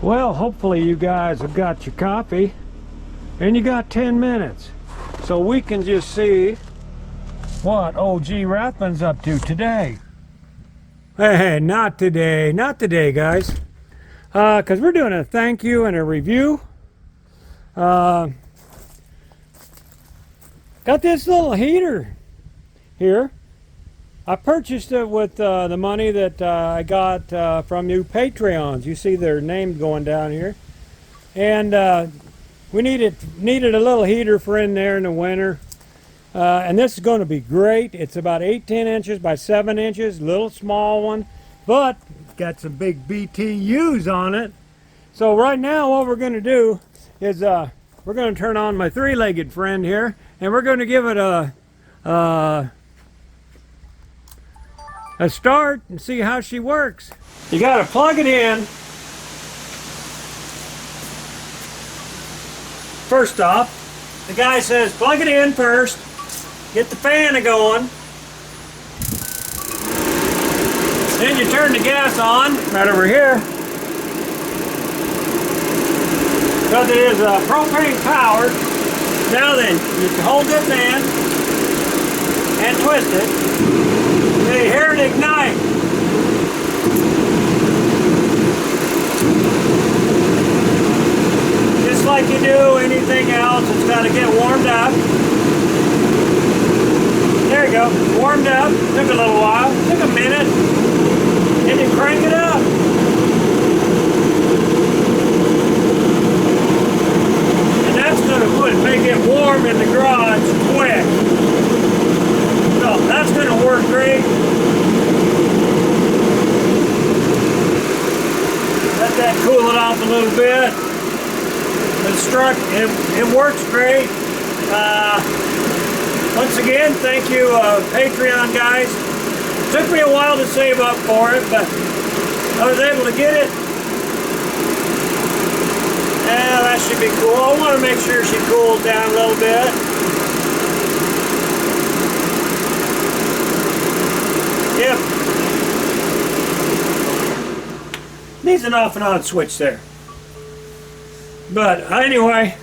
Well, hopefully you guys have got your coffee and you got 10 minutes so we can just see what old G RAThbun's up to today. Hey, not today guys, because we're doing a thank you and a review. Got this little heater here. I purchased it with the money that I got from you Patreons. You see their names going down here. And we needed a little heater for in there in the winter. And this is going to be great. It's about 8-10 inches by 7 inches, little small one, but got some big BTUs on it. So right now what we're going to do is we're going to turn on my three-legged friend here, and we're going to give it a start and see how she works. You got to plug it in. First off, the guy says plug it in first, get the fan going, then you turn the gas on right over here. Because it is propane powered. Now then, you can hold this in and twist it. You hear it ignite. Just like you do anything else, it's got to get warmed up. There you go, warmed up. Took a little while, took a minute. Then you crank it up. And that's going to make it warm in the garage quick. So that's going to work great. Let that cool it off a little bit. It works great. Once again, thank you Patreon guys. It took me a while to save up for it, but I was able to get it. Yeah, that should be cool. I want to make sure she cools down a little bit. Yep. Needs an off and on switch there. But anyway,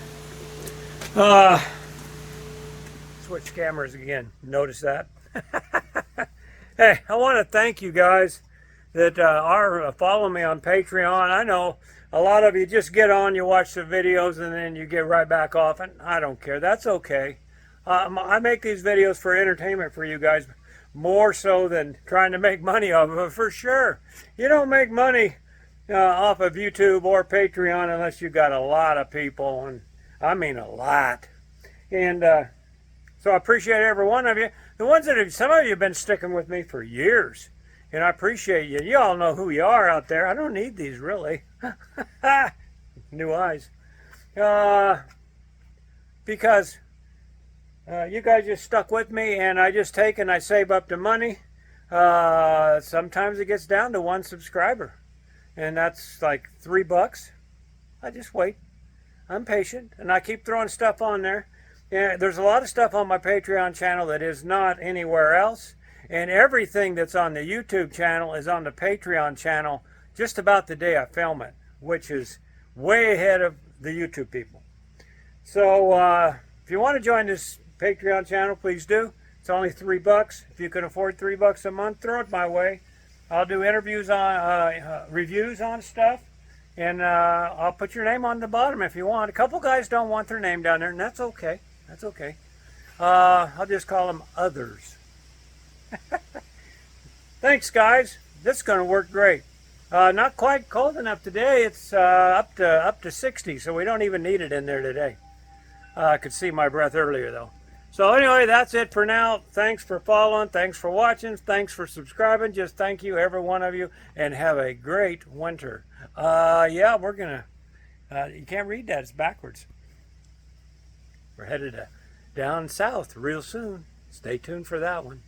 switch cameras again. Notice that? Hey, I want to thank you guys that are following me on Patreon. I know a lot of you just get on, you watch the videos, and then you get right back off, and I don't care. That's okay. I make these videos for entertainment for you guys, more so than trying to make money off of it, for sure. You don't make money off of YouTube or Patreon unless you got a lot of people, and I mean a lot. And so I appreciate every one of you. The ones that have, some of you have been sticking with me for years, and I appreciate you. You all know who you are out there. I don't need these really. New eyes. Because you guys just stuck with me, and I just take and I save up the money. Sometimes it gets down to 1 subscriber, and that's like $3. I just wait. I'm patient, and I keep throwing stuff on there. Yeah, there's a lot of stuff on my Patreon channel that is not anywhere else, and everything that's on the YouTube channel is on the Patreon channel just about the day I film it, which is way ahead of the YouTube people. So if you want to join this Patreon channel, please do. It's only $3. If you can afford $3 a month, throw it my way. I'll do interviews on reviews on stuff, and I'll put your name on the bottom if you want. A couple guys don't want their name down there, and that's okay. That's okay. I'll just call them others. Thanks, guys. This is going to work great. Not quite cold enough today. It's up to 60, so we don't even need it in there today. I could see my breath earlier, though. So anyway, that's it for now. Thanks for following. Thanks for watching. Thanks for subscribing. Just thank you, every one of you, and have a great winter. Yeah, we're going to... you can't read that. It's backwards. We're headed down south real soon. Stay tuned for that one.